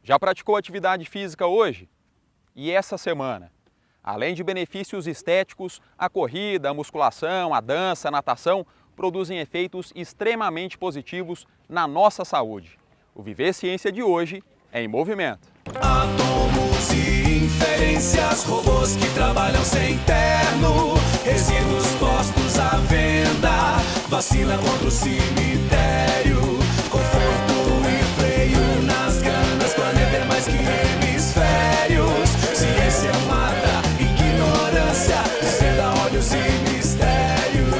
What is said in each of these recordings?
Já praticou atividade física hoje? E essa semana? Além de benefícios estéticos, a corrida, a musculação, a dança, a natação produzem efeitos extremamente positivos na nossa saúde. O Viver Ciência de hoje é em movimento. Átomos e inferências, robôs que trabalham sem terno, resíduos postos à venda, vacina contra o cemitério, conforto e freio nas ganas, planeta é mais que hemisférios, ciência mata, ignorância, desvenda olhos e mistérios.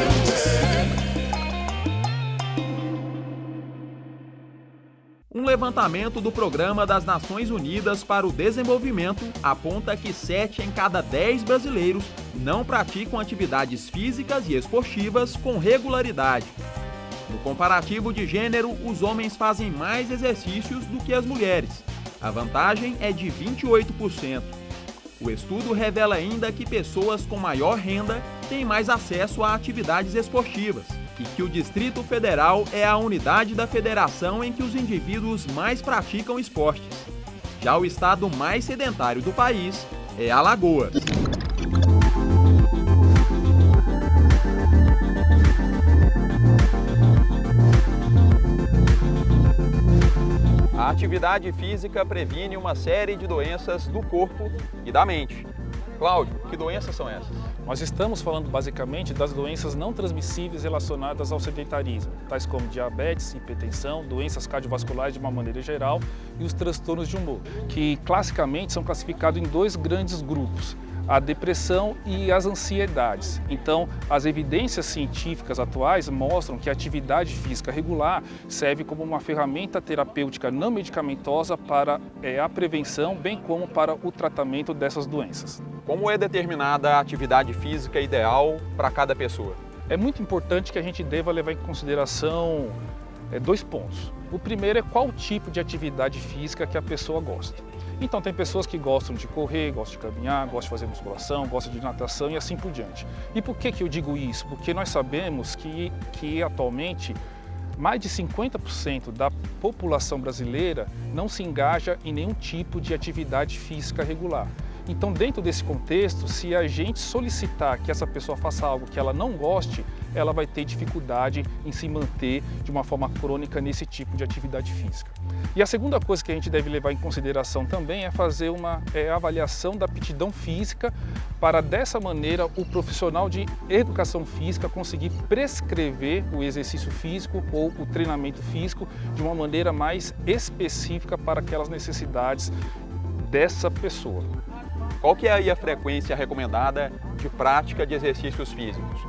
Um levantamento do Programa das Nações Unidas para o Desenvolvimento aponta que 7 em cada 10 brasileiros não praticam atividades físicas e esportivas com regularidade. No comparativo de gênero, os homens fazem mais exercícios do que as mulheres. A vantagem é de 28%. O estudo revela ainda que pessoas com maior renda têm mais acesso a atividades esportivas e que o Distrito Federal é a unidade da federação em que os indivíduos mais praticam esportes. Já o estado mais sedentário do país é Alagoas. A atividade física previne uma série de doenças do corpo e da mente. Cláudio, que doenças são essas? Nós estamos falando basicamente das doenças não transmissíveis relacionadas ao sedentarismo, tais como diabetes, hipertensão, doenças cardiovasculares de uma maneira geral e os transtornos de humor, que classicamente são classificados em dois grandes grupos: a depressão e as ansiedades. Então, as evidências científicas atuais mostram que a atividade física regular serve como uma ferramenta terapêutica não medicamentosa para a prevenção, bem como para o tratamento dessas doenças. Como é determinada a atividade física ideal para cada pessoa? É muito importante que a gente deva levar em consideração dois pontos. O primeiro é qual tipo de atividade física que a pessoa gosta. Então, tem pessoas que gostam de correr, gostam de caminhar, gostam de fazer musculação, gostam de natação e assim por diante. E por que eu digo isso? Porque nós sabemos que atualmente mais de 50% da população brasileira não se engaja em nenhum tipo de atividade física regular. Então, dentro desse contexto, se a gente solicitar que essa pessoa faça algo que ela não goste, ela vai ter dificuldade em se manter de uma forma crônica nesse tipo de atividade física. E a segunda coisa que a gente deve levar em consideração também é fazer uma avaliação da aptidão física para, dessa maneira, o profissional de educação física conseguir prescrever o exercício físico ou o treinamento físico de uma maneira mais específica para aquelas necessidades dessa pessoa. Qual que é aí a frequência recomendada de prática de exercícios físicos?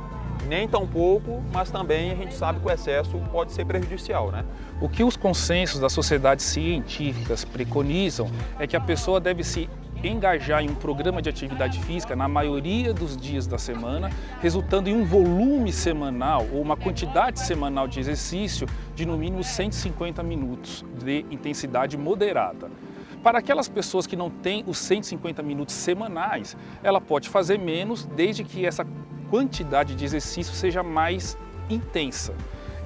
Nem tão pouco, mas também a gente sabe que o excesso pode ser prejudicial, né? O que os consensos das sociedades científicas preconizam é que a pessoa deve se engajar em um programa de atividade física na maioria dos dias da semana, resultando em um volume semanal ou uma quantidade semanal de exercício de no mínimo 150 minutos de intensidade moderada. Para aquelas pessoas que não têm os 150 minutos semanais, ela pode fazer menos desde que essa quantidade de exercício seja mais intensa.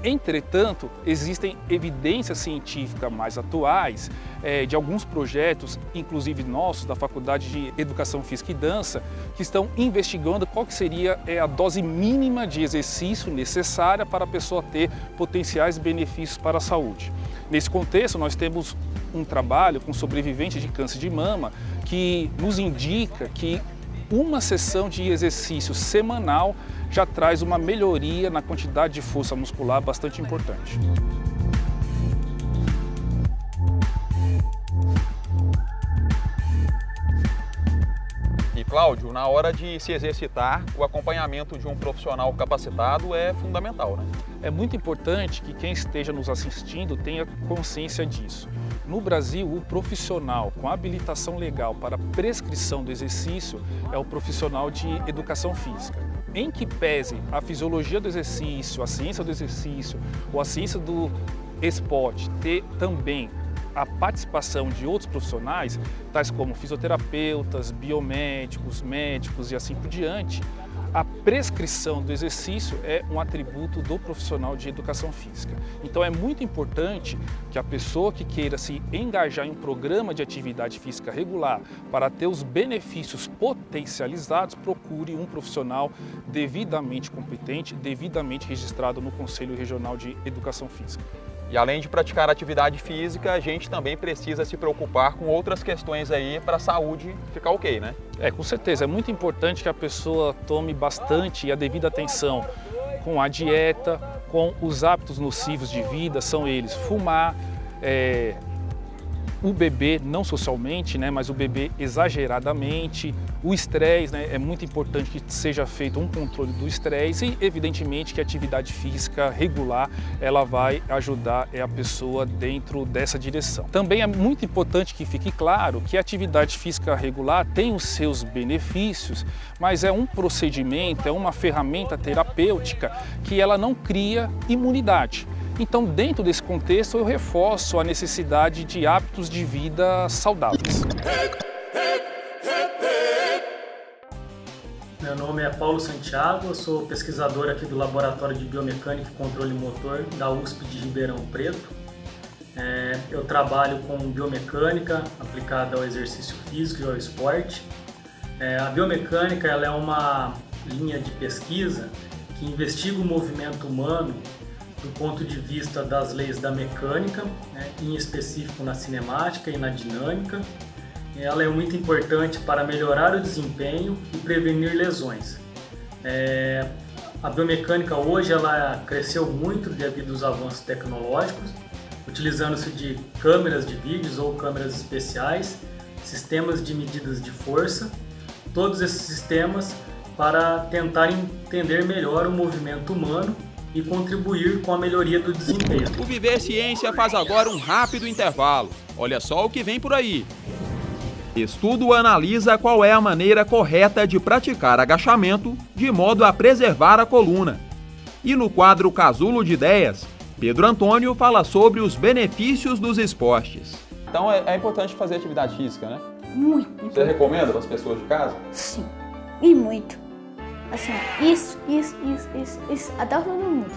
Entretanto, existem evidências científicas mais atuais de alguns projetos, inclusive nossos, da Faculdade de Educação Física e Dança, que estão investigando qual que seria a dose mínima de exercício necessária para a pessoa ter potenciais benefícios para a saúde. Nesse contexto, nós temos um trabalho com sobreviventes de câncer de mama que nos indica que uma sessão de exercício semanal já traz uma melhoria na quantidade de força muscular bastante importante. E Cláudio, na hora de se exercitar, o acompanhamento de um profissional capacitado é fundamental, né? É muito importante que quem esteja nos assistindo tenha consciência disso. No Brasil, o profissional com habilitação legal para prescrição do exercício é o profissional de educação física. Em que pese a fisiologia do exercício, a ciência do exercício ou a ciência do esporte ter também a participação de outros profissionais, tais como fisioterapeutas, biomédicos, médicos e assim por diante, a prescrição do exercício é um atributo do profissional de educação física. Então é muito importante que a pessoa que queira se engajar em um programa de atividade física regular para ter os benefícios potencializados, procure um profissional devidamente competente, devidamente registrado no Conselho Regional de Educação Física. E além de praticar atividade física, a gente também precisa se preocupar com outras questões aí para a saúde ficar ok, né? Com certeza. É muito importante que a pessoa tome bastante e a devida atenção com a dieta, com os hábitos nocivos de vida, são eles fumar, o beber, não socialmente, né, mas o beber exageradamente, o estresse, né, é muito importante que seja feito um controle do estresse e, evidentemente, que a atividade física regular, ela vai ajudar a pessoa dentro dessa direção. Também é muito importante que fique claro que a atividade física regular tem os seus benefícios, mas é um procedimento, é uma ferramenta terapêutica que ela não cria imunidade. Então, dentro desse contexto, eu reforço a necessidade de hábitos de vida saudáveis. Meu nome é Paulo Santiago, eu sou pesquisador aqui do Laboratório de Biomecânica e Controle Motor da USP de Ribeirão Preto. Eu trabalho com biomecânica aplicada ao exercício físico e ao esporte. A biomecânica ela é uma linha de pesquisa que investiga o movimento humano do ponto de vista das leis da mecânica, né, em específico na cinemática e na dinâmica. Ela é muito importante para melhorar o desempenho e prevenir lesões. A biomecânica hoje ela cresceu muito devido aos avanços tecnológicos, utilizando-se de câmeras de vídeos ou câmeras especiais, sistemas de medidas de força, todos esses sistemas para tentar entender melhor o movimento humano e contribuir com a melhoria do desempenho. O Viver Ciência faz agora um rápido intervalo. Olha só o que vem por aí. Estudo analisa qual é a maneira correta de praticar agachamento de modo a preservar a coluna. E no quadro Casulo de Ideias, Pedro Antônio fala sobre os benefícios dos esportes. Então é importante fazer atividade física, né? Muito. Você recomenda para as pessoas de casa? Sim, e muito. Assim, isso, até todo mundo.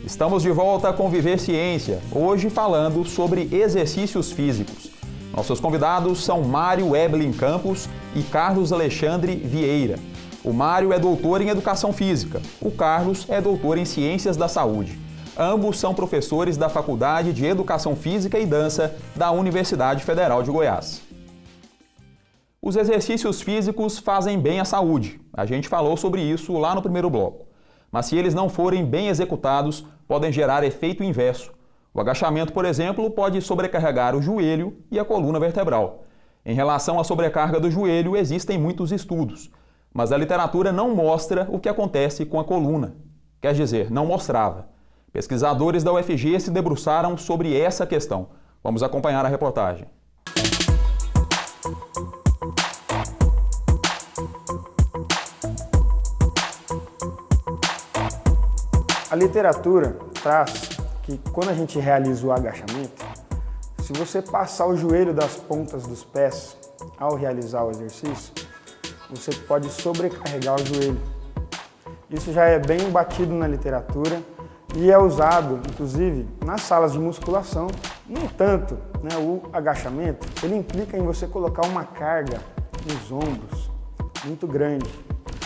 Estamos de volta com Viver Ciência, hoje falando sobre exercícios físicos. Nossos convidados são Mário Eblin Campos e Carlos Alexandre Vieira. O Mário é doutor em Educação Física, o Carlos é doutor em Ciências da Saúde. Ambos são professores da Faculdade de Educação Física e Dança da Universidade Federal de Goiás. Os exercícios físicos fazem bem à saúde. A gente falou sobre isso lá no primeiro bloco. Mas se eles não forem bem executados, podem gerar efeito inverso. O agachamento, por exemplo, pode sobrecarregar o joelho e a coluna vertebral. Em relação à sobrecarga do joelho, existem muitos estudos, mas a literatura não mostra o que acontece com a coluna. Quer dizer, não mostrava. Pesquisadores da UFG se debruçaram sobre essa questão. Vamos acompanhar a reportagem. A literatura traz que quando a gente realiza o agachamento, se você passar o joelho das pontas dos pés ao realizar o exercício, você pode sobrecarregar o joelho. Isso já é bem batido na literatura e é usado, inclusive, nas salas de musculação. No entanto, o agachamento ele implica em você colocar uma carga nos ombros muito grande.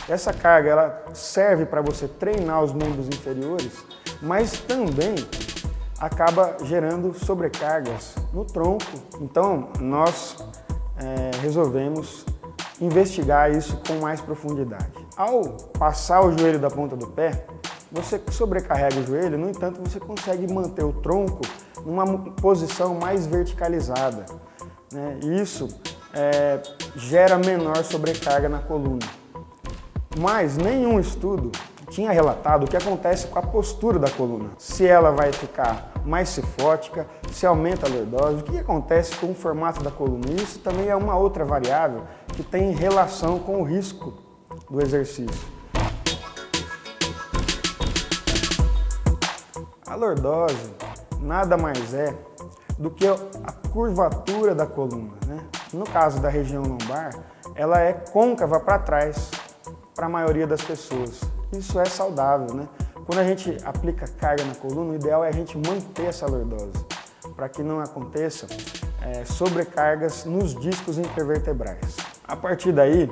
Essa carga ela serve para você treinar os membros inferiores, mas também acaba gerando sobrecargas no tronco. Então, nós resolvemos investigar isso com mais profundidade. Ao passar o joelho da ponta do pé, você sobrecarrega o joelho, no entanto, você consegue manter o tronco numa posição mais verticalizada, né? Isso gera menor sobrecarga na coluna. Mas nenhum estudo tinha relatado o que acontece com a postura da coluna. Se ela vai ficar mais cifótica, se aumenta a lordose, o que acontece com o formato da coluna. Isso também é uma outra variável que tem relação com o risco do exercício. A lordose, nada mais é do que a curvatura da coluna, né? No caso da região lombar, ela é côncava para trás para a maioria das pessoas. Isso é saudável, né? Quando a gente aplica carga na coluna, o ideal é a gente manter essa lordose, para que não aconteça sobrecargas nos discos intervertebrais. A partir daí,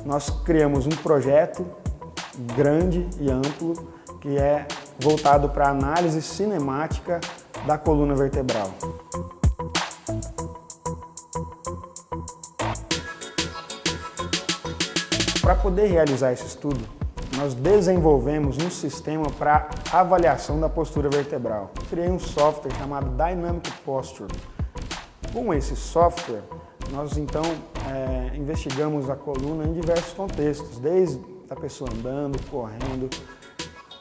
nós criamos um projeto grande e amplo que é voltado para a análise cinemática da coluna vertebral. Para poder realizar esse estudo, nós desenvolvemos um sistema para avaliação da postura vertebral. Criei um software chamado Dynamic Posture. Com esse software, nós então investigamos a coluna em diversos contextos, desde a pessoa andando, correndo,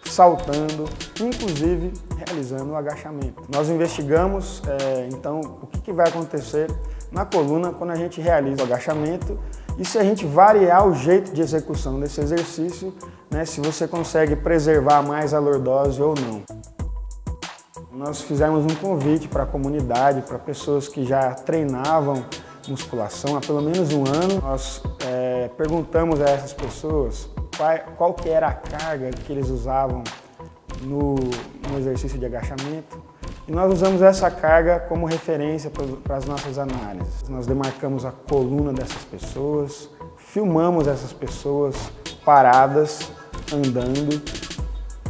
saltando, inclusive realizando o agachamento. Nós investigamos então o que vai acontecer na coluna quando a gente realiza o agachamento e se a gente variar o jeito de execução desse exercício, né, se você consegue preservar mais a lordose ou não. Nós fizemos um convite para a comunidade, para pessoas que já treinavam musculação há pelo menos um ano. Nós perguntamos a essas pessoas qual que era a carga que eles usavam no exercício de agachamento. E nós usamos essa carga como referência para as nossas análises. Nós demarcamos a coluna dessas pessoas, filmamos essas pessoas paradas, andando.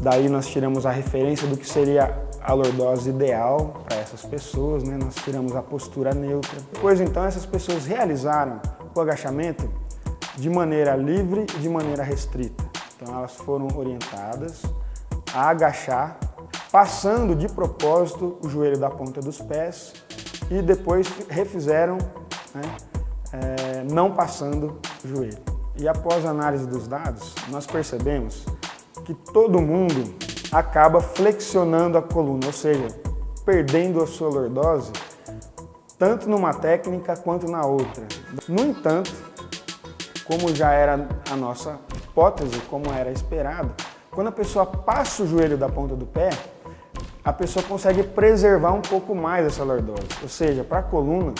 Daí nós tiramos a referência do que seria a lordose ideal para essas pessoas, né? Nós tiramos a postura neutra. Depois então essas pessoas realizaram o agachamento de maneira livre e de maneira restrita. Então elas foram orientadas a agachar, passando de propósito o joelho da ponta dos pés e depois refizeram, né, não passando o joelho. E após a análise dos dados, nós percebemos que todo mundo acaba flexionando a coluna, ou seja, perdendo a sua lordose, tanto numa técnica quanto na outra. No entanto, como já era a nossa hipótese, como era esperado, quando a pessoa passa o joelho da ponta do pé, a pessoa consegue preservar um pouco mais essa lordose. Ou seja, para a coluna,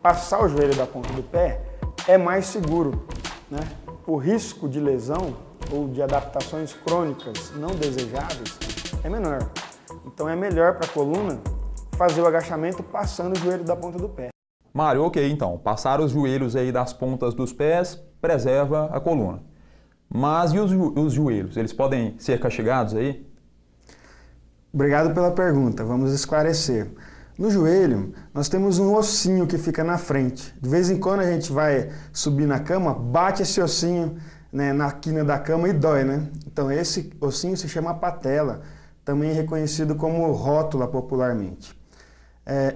passar o joelho da ponta do pé é mais seguro, né? O risco de lesão ou de adaptações crônicas não desejáveis é menor. Então é melhor para a coluna fazer o agachamento passando o joelho da ponta do pé. Mário, ok, então, passar os joelhos aí das pontas dos pés preserva a coluna. Mas e os joelhos? Eles podem ser castigados aí? Obrigado pela pergunta, vamos esclarecer. No joelho, nós temos um ossinho que fica na frente. De vez em quando a gente vai subir na cama, bate esse ossinho, né, na quina da cama e dói, né? Então esse ossinho se chama patela, também reconhecido como rótula popularmente.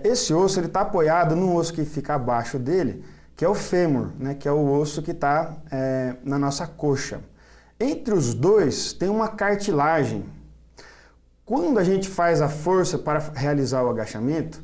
Esse osso está apoiado num osso que fica abaixo dele, que é o fêmur, né, que é o osso que está na nossa coxa. Entre os dois tem uma cartilagem. Quando a gente faz a força para realizar o agachamento,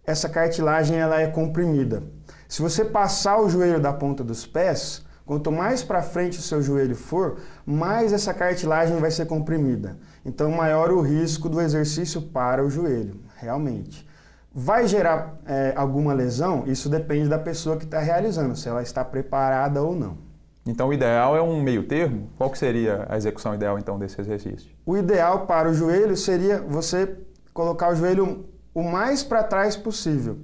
essa cartilagem ela é comprimida. Se você passar o joelho da ponta dos pés, quanto mais para frente o seu joelho for, mais essa cartilagem vai ser comprimida. Então, maior o risco do exercício para o joelho, realmente. Vai gerar alguma lesão? Isso depende da pessoa que está realizando, se ela está preparada ou não. Então o ideal é um meio termo? Qual que seria a execução ideal então desse exercício? O ideal para o joelho seria você colocar o joelho o mais para trás possível.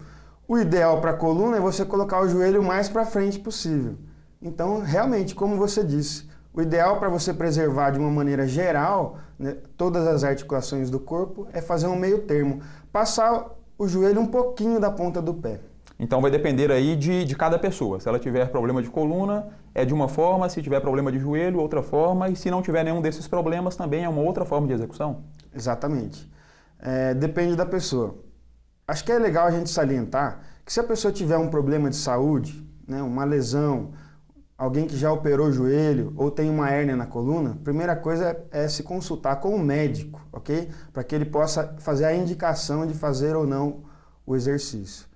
O ideal para a coluna é você colocar o joelho o mais para frente possível. Então, realmente, como você disse, o ideal para você preservar de uma maneira geral, né, todas as articulações do corpo é fazer um meio termo. Passar o joelho um pouquinho da ponta do pé. Então vai depender aí de cada pessoa. Se ela tiver problema de coluna, é de uma forma, se tiver problema de joelho, outra forma, e se não tiver nenhum desses problemas, também é uma outra forma de execução? Exatamente. Depende da pessoa. Acho que é legal a gente salientar que se a pessoa tiver um problema de saúde, né, uma lesão, alguém que já operou o joelho ou tem uma hérnia na coluna, a primeira coisa é se consultar com o médico, ok? Para que ele possa fazer a indicação de fazer ou não o exercício.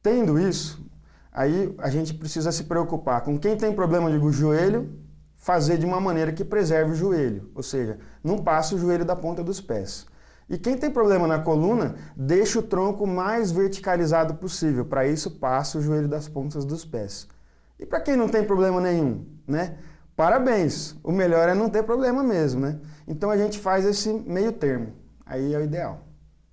Tendo isso, aí a gente precisa se preocupar com quem tem problema de joelho, fazer de uma maneira que preserve o joelho, ou seja, não passe o joelho da ponta dos pés. E quem tem problema na coluna, deixa o tronco mais verticalizado possível. Para isso, passa o joelho das pontas dos pés. E para quem não tem problema nenhum, né? Parabéns! O melhor é não ter problema mesmo, né? Então a gente faz esse meio termo. Aí é o ideal.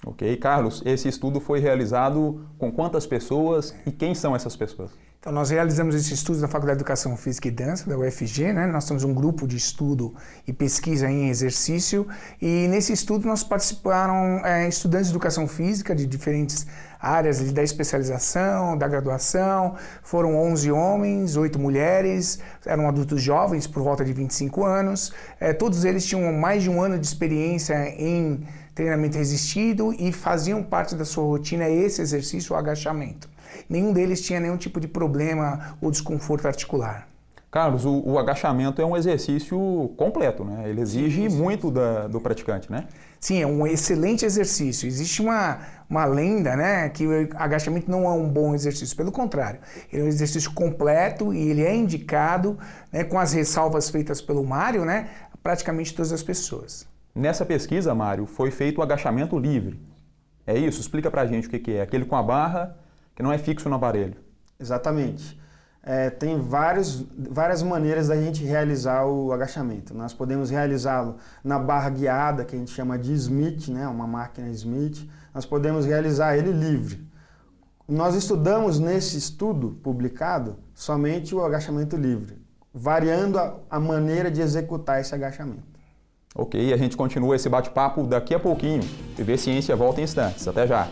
Ok, Carlos, esse estudo foi realizado com quantas pessoas e quem são essas pessoas? Então, nós realizamos esse estudo na Faculdade de Educação Física e Dança, da UFG, né? Nós temos um grupo de estudo e pesquisa em exercício, e nesse estudo nós participaram estudantes de Educação Física de diferentes áreas da especialização, da graduação. Foram 11 homens, 8 mulheres, eram adultos jovens por volta de 25 anos. Todos eles tinham mais de um ano de experiência em treinamento resistido e faziam parte da sua rotina esse exercício, o agachamento. Nenhum deles tinha nenhum tipo de problema ou desconforto articular. Carlos, o agachamento é um exercício completo, né? Ele exige muito do praticante, né? Sim, é um excelente exercício. Existe uma lenda, né, que o agachamento não é um bom exercício. Pelo contrário, ele é um exercício completo e ele é indicado, né, com as ressalvas feitas pelo Mário, né, a praticamente todas as pessoas. Nessa pesquisa, Mário, foi feito o agachamento livre. É isso? Explica pra gente o que é. Aquele com a barra que não é fixo no aparelho. Exatamente. Tem várias maneiras da gente realizar o agachamento. Nós podemos realizá-lo na barra guiada, que a gente chama de Smith, né? Uma máquina Smith. Nós podemos realizar ele livre. Nós estudamos nesse estudo publicado somente o agachamento livre, variando a maneira de executar esse agachamento. Ok, a gente continua esse bate-papo daqui a pouquinho. Viver Ciência volta em instantes. Até já!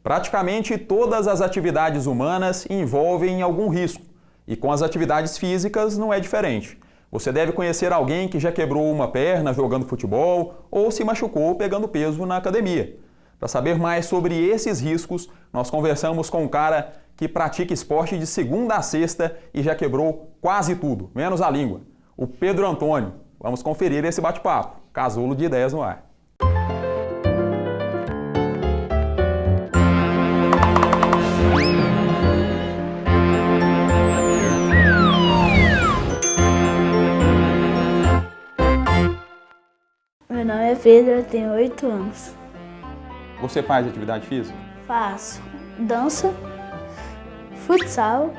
Praticamente todas as atividades humanas envolvem algum risco, e com as atividades físicas não é diferente. Você deve conhecer alguém que já quebrou uma perna jogando futebol ou se machucou pegando peso na academia. Para saber mais sobre esses riscos, nós conversamos com um cara que pratica esporte de segunda a sexta e já quebrou quase tudo, menos a língua. O Pedro Antônio. Vamos conferir esse bate-papo. Casulo de Ideias no ar. Meu nome é Pedro, eu tenho 8 anos. Você faz atividade física? Faço dança, futsal,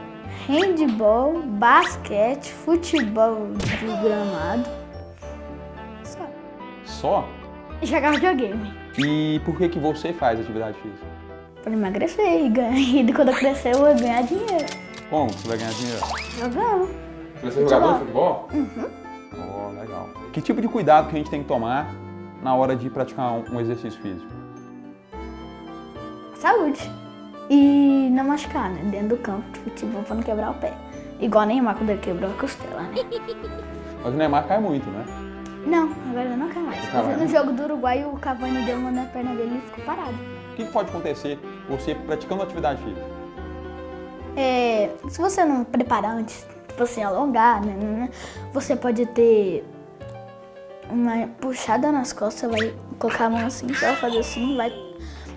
handebol, basquete, futebol de gramado. Só? E jogar videogame. E por que você faz atividade física? Pra emagrecer e ganhar. E quando eu crescer eu vou ganhar dinheiro. Como você vai ganhar dinheiro? Jogando. Você é jogador de futebol? Uhum. Oh, legal. Que tipo de cuidado que a gente tem que tomar na hora de praticar um exercício físico? Saúde. E não machucar, né? Dentro do campo de futebol pra não quebrar o pé. Igual o Neymar quando ele quebrou a costela, né? Mas o Neymar cai muito, né? Não, agora não cai mais. No jogo do Uruguai, o Cavani deu uma na perna dele e ficou parado. O que pode acontecer você praticando atividade física? Se você não preparar antes, tipo assim, alongar, né? Você pode ter uma puxada nas costas, você vai colocar a mão assim, você vai fazer assim,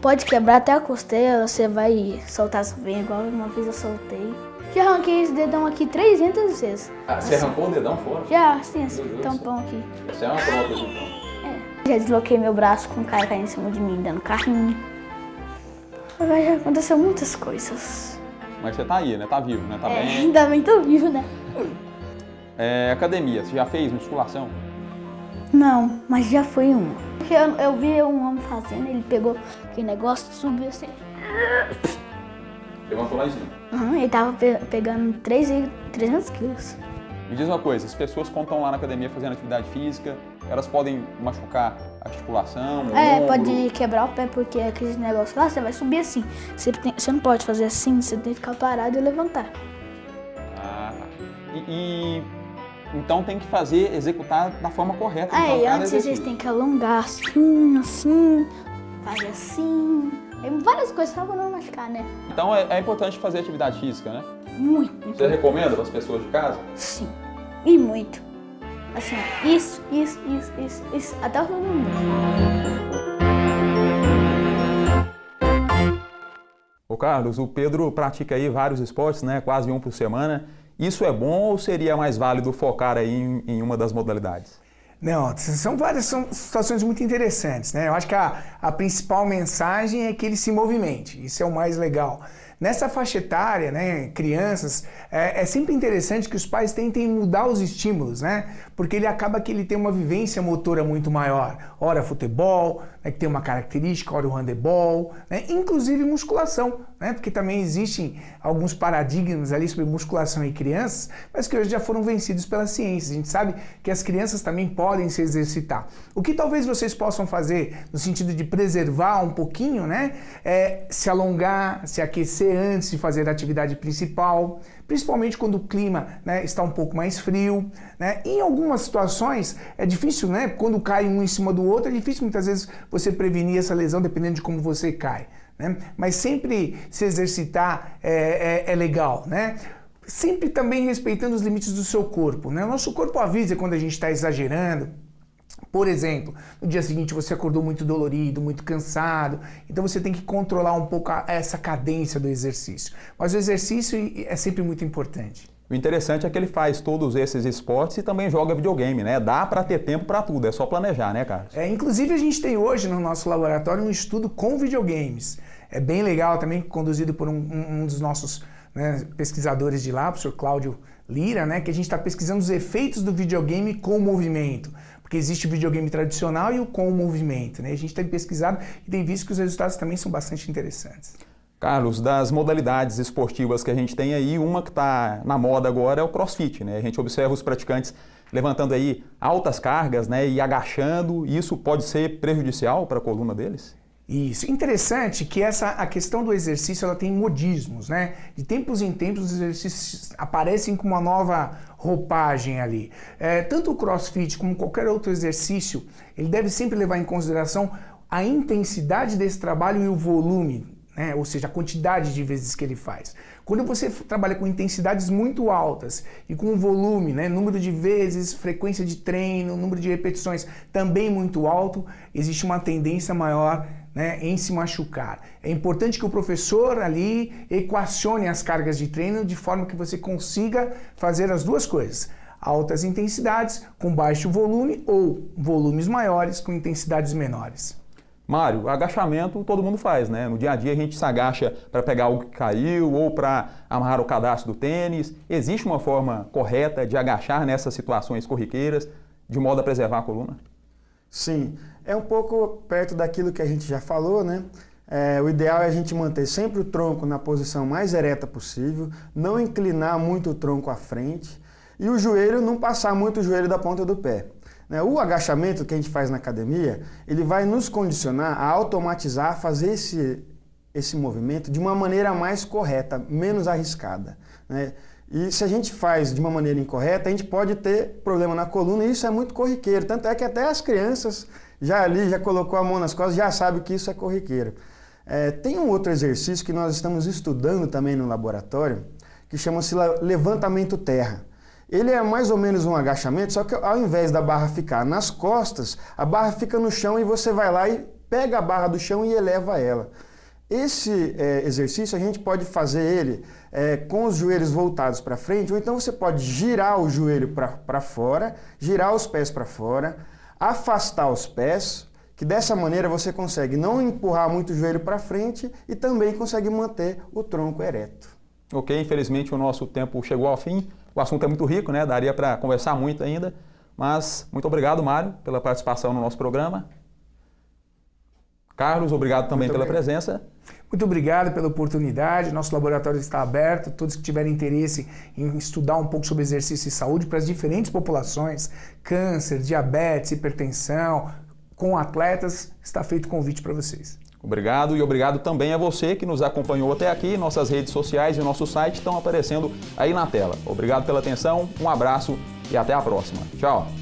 pode quebrar até a costela, você vai soltar as veias, igual uma vez eu soltei. Já arranquei esse dedão aqui 300 vezes. Ah, você arrancou o dedão fora? Já, assim, tampão aqui. Você é uma prótese, então? Já desloquei meu braço com um cara caindo em cima de mim, dando carrinho. Já aconteceu muitas coisas. Mas você tá aí, né? Tá vivo, né? Tá bem. Ainda bem tô vivo, né? Academia, você já fez musculação? Não, mas já fui uma. Porque eu vi um homem fazendo, ele pegou aquele negócio, subiu assim. Levantou lá em cima? Ele tava pegando 300 quilos. Me diz uma coisa, as pessoas que estão lá na academia fazendo atividade física, elas podem machucar a articulação, o ombro? Pode quebrar o pé, porque aquele negócio lá, você vai subir assim. Você não pode fazer assim, você tem que ficar parado e levantar. Ah, tá. Então tem que executar da forma correta. Antes vocês têm que alongar assim, fazer assim. Várias coisas só pra não machucar, né? Então é importante fazer atividade física, né? Muito. Você recomenda para as pessoas de casa? Sim, e muito. Assim, isso, até o fim do mundo. Ô Carlos, o Pedro pratica aí vários esportes, né? Quase um por semana. Isso é bom ou seria mais válido focar aí em uma das modalidades? Não, são situações muito interessantes, né? Eu acho que a principal mensagem é que ele se movimente, isso é o mais legal. Nessa faixa etária, né, crianças, é sempre interessante que os pais tentem mudar os estímulos, né? Porque ele acaba que ele tem uma vivência motora muito maior. Ora futebol, né, que tem uma característica, ora o handebol, né? Inclusive musculação, né? Porque também existem alguns paradigmas ali sobre musculação em crianças, mas que hoje já foram vencidos pela ciência. A gente sabe que as crianças também podem se exercitar. O que talvez vocês possam fazer no sentido de preservar um pouquinho, né? É se alongar, se aquecer antes de fazer a atividade principal, principalmente quando o clima, né, está um pouco mais frio, né? Em algumas situações é difícil, né? Quando cai um em cima do outro, é difícil muitas vezes você prevenir essa lesão dependendo de como você cai, né? Mas sempre se exercitar é legal, né? Sempre também respeitando os limites do seu corpo, né? O nosso corpo avisa quando a gente está exagerando. Por exemplo, no dia seguinte você acordou muito dolorido, muito cansado, então você tem que controlar um pouco essa cadência do exercício. Mas o exercício é sempre muito importante. O interessante é que ele faz todos esses esportes e também joga videogame, né? Dá para ter tempo para tudo, é só planejar, né, Carlos? Inclusive a gente tem hoje no nosso laboratório um estudo com videogames. É bem legal também, conduzido por um dos nossos, né, pesquisadores de lá, o professor Cláudio Lira, né, que a gente está pesquisando os efeitos do videogame com o movimento. Porque existe o videogame tradicional e o com o movimento, né? A gente tem pesquisado e tem visto que os resultados também são bastante interessantes. Carlos, das modalidades esportivas que a gente tem aí, uma que está na moda agora é o CrossFit, né? A gente observa os praticantes levantando aí altas cargas, né, e agachando. Isso pode ser prejudicial para a coluna deles? Isso. Interessante que a questão do exercício ela tem modismos, né? De tempos em tempos os exercícios aparecem com uma nova roupagem ali. Tanto o CrossFit como qualquer outro exercício, ele deve sempre levar em consideração a intensidade desse trabalho e o volume, né? Ou seja, a quantidade de vezes que ele faz. Quando você trabalha com intensidades muito altas e com um volume, né, número de vezes, frequência de treino, número de repetições também muito alto, existe uma tendência maior, né, em se machucar. É importante que o professor ali equacione as cargas de treino de forma que você consiga fazer as duas coisas. Altas intensidades com baixo volume ou volumes maiores com intensidades menores. Mário, agachamento todo mundo faz, né? No dia a dia a gente se agacha para pegar algo que caiu ou para amarrar o cadastro do tênis. Existe uma forma correta de agachar nessas situações corriqueiras de modo a preservar a coluna? Sim, é um pouco perto daquilo que a gente já falou, né? O ideal é a gente manter sempre o tronco na posição mais ereta possível, não inclinar muito o tronco à frente e o joelho, não passar muito o joelho da ponta do pé. O agachamento que a gente faz na academia, ele vai nos condicionar a automatizar, fazer esse movimento de uma maneira mais correta, menos arriscada, né? E se a gente faz de uma maneira incorreta, a gente pode ter problema na coluna e isso é muito corriqueiro. Tanto é que até as crianças já colocou a mão nas costas, já sabe que isso é corriqueiro. Tem um outro exercício que nós estamos estudando também no laboratório, que chama-se levantamento terra. Ele é mais ou menos um agachamento, só que ao invés da barra ficar nas costas, a barra fica no chão e você vai lá e pega a barra do chão e eleva ela. Esse exercício a gente pode fazer ele com os joelhos voltados para frente, ou então você pode girar o joelho para fora, girar os pés para fora, afastar os pés, que dessa maneira você consegue não empurrar muito o joelho para frente e também consegue manter o tronco ereto. Ok, infelizmente o nosso tempo chegou ao fim. O assunto é muito rico, né? Daria para conversar muito ainda, mas muito obrigado, Mário, pela participação no nosso programa. Carlos, obrigado também pela presença. Muito obrigado pela oportunidade, nosso laboratório está aberto, todos que tiverem interesse em estudar um pouco sobre exercício e saúde para as diferentes populações, câncer, diabetes, hipertensão, com atletas, está feito convite para vocês. Obrigado e obrigado também a você que nos acompanhou até aqui. Nossas redes sociais e o nosso site estão aparecendo aí na tela. Obrigado pela atenção, um abraço e até a próxima. Tchau!